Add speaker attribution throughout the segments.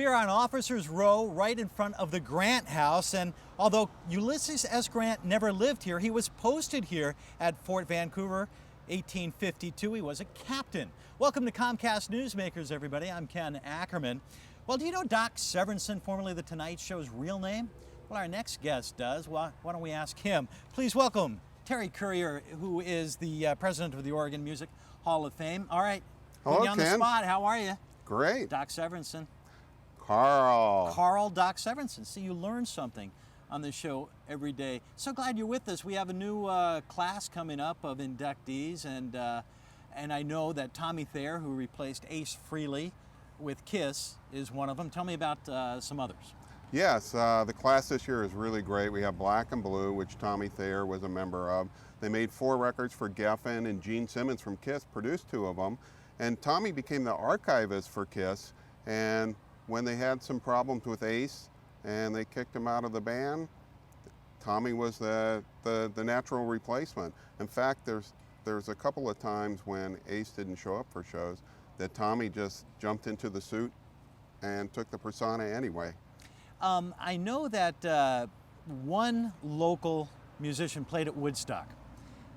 Speaker 1: We are on Officers Row, right in front of the Grant House, and although Ulysses S. Grant never lived here, he was posted here at Fort Vancouver, 1852. He was a captain. Welcome to Comcast Newsmakers, everybody. I'm Ken Ackerman. Well, do you know Doc Severinsen, formerly The Tonight Show's real name? Well, our next guest does. Well, why don't we ask him? Please welcome Terry Currier, who is the president of the Oregon Music Hall of Fame. All right.
Speaker 2: Hello,
Speaker 1: on
Speaker 2: Ken.
Speaker 1: the spot. How are you?
Speaker 2: Great.
Speaker 1: Doc Severinsen.
Speaker 2: Carl.
Speaker 1: Doc Severinsen. See, you learn something on this show every day. So glad you're with us. We have a new class coming up of inductees, and I know that Tommy Thayer, who replaced Ace Frehley with Kiss, is one of them. Tell me about some others.
Speaker 2: Yes, the class this year is really great. We have Black and Blue, which Tommy Thayer was a member of. They made 4 records for Geffen, and Gene Simmons from Kiss produced 2 of them. And Tommy became the archivist for Kiss, and when they had some problems with Ace and they kicked him out of the band, Tommy was the natural replacement. In fact, there's a couple of times when Ace didn't show up for shows that Tommy just jumped into the suit and took the persona anyway.
Speaker 1: I know that one local musician played at Woodstock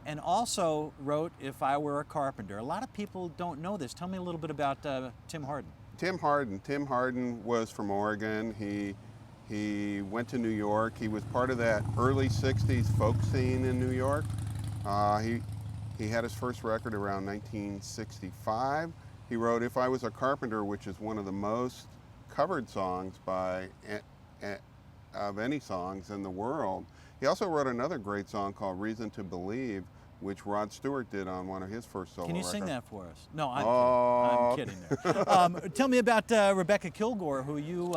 Speaker 1: and also wrote If I Were a Carpenter. A lot of people don't know this. Tell me a little bit about Tim Hardin. Tim
Speaker 2: Hardin was from Oregon. He went to New York. He was part of that early 60s folk scene in New York. He had his first record around 1965. He wrote If I Was a Carpenter, which is one of the most covered songs of any songs in the world. He also wrote another great song called Reason to Believe, which Rod Stewart did on one of his first solo records.
Speaker 1: Can you sing that for us? No, I'm kidding there. Tell me about Rebecca Kilgore, who you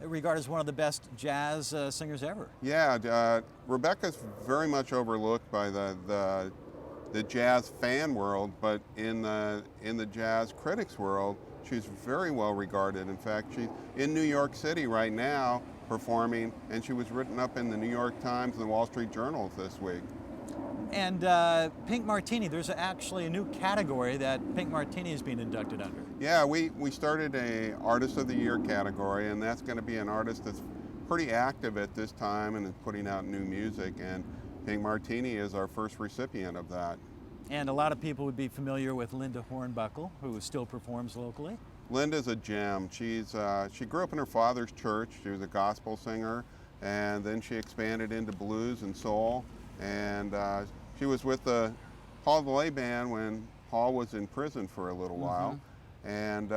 Speaker 1: regard as one of the best jazz singers ever.
Speaker 2: Yeah, Rebecca's very much overlooked by the jazz fan world, but in the jazz critics world, she's very well regarded. In fact, she's in New York City right now performing, and she was written up in the New York Times and the Wall Street Journal this week.
Speaker 1: And Pink Martini, there's actually a new category that Pink Martini is being inducted under.
Speaker 2: Yeah, we started a Artist of the Year category, and that's going to be an artist that's pretty active at this time and is putting out new music, and Pink Martini is our first recipient of that.
Speaker 1: And a lot of people would be familiar with Linda Hornbuckle, who still performs locally.
Speaker 2: Linda's a gem. She grew up in her father's church. She was a gospel singer, and then she expanded into blues and soul, and she was with the Paul DeLay band when Paul was in prison for a little while, and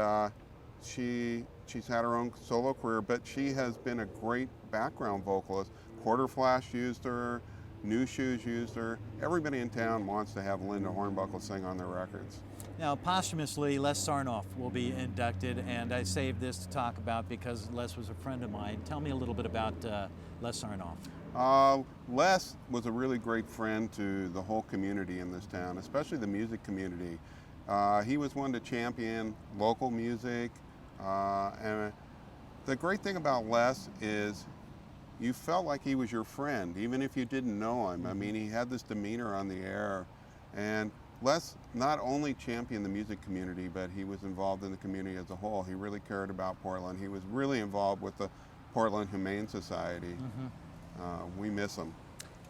Speaker 2: she's had her own solo career, but she has been a great background vocalist. Quarter Flash used her, New Shoes used her. Everybody in town wants to have Linda Hornbuckle sing on their records.
Speaker 1: Now, posthumously, Les Sarnoff will be inducted, and I saved this to talk about because Les was a friend of mine. Tell me a little bit about Les Sarnoff.
Speaker 2: Les was a really great friend to the whole community in this town, especially the music community. He was one to champion local music, and the great thing about Les is you felt like he was your friend, even if you didn't know him. I mean, he had this demeanor on the air, and Les not only championed the music community, but he was involved in the community as a whole. He really cared about Portland. He was really involved with the Portland Humane Society. We miss him.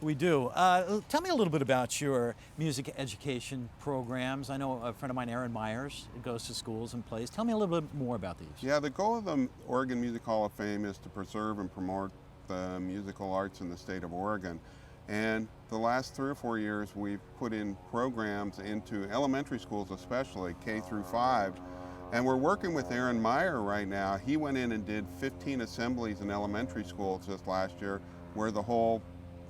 Speaker 1: We do. Tell me a little bit about your music education programs. I know a friend of mine, Aaron Myers, goes to schools and plays. Tell me a little bit more about these.
Speaker 2: Yeah, the goal of the Oregon Music Hall of Fame is to preserve and promote the musical arts in the state of Oregon. And the last 3 or 4 years, we've put in programs into elementary schools, especially K through 5. And we're working with Aaron Meyer right now. He went in and did 15 assemblies in elementary schools just last year, where the whole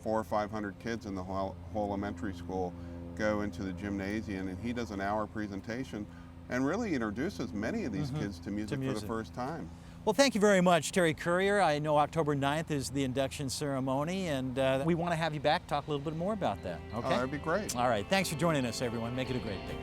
Speaker 2: 400 or 500 kids in the whole elementary school go into the gymnasium, and he does an hour presentation and really introduces many of these kids to music for the first time.
Speaker 1: Well, thank you very much, Terry Currier. I know October 9th is the induction ceremony, and we want to have you back, talk a little bit more about that. Okay?
Speaker 2: Oh, that'd be great.
Speaker 1: All right. Thanks for joining us, everyone. Make it a great day.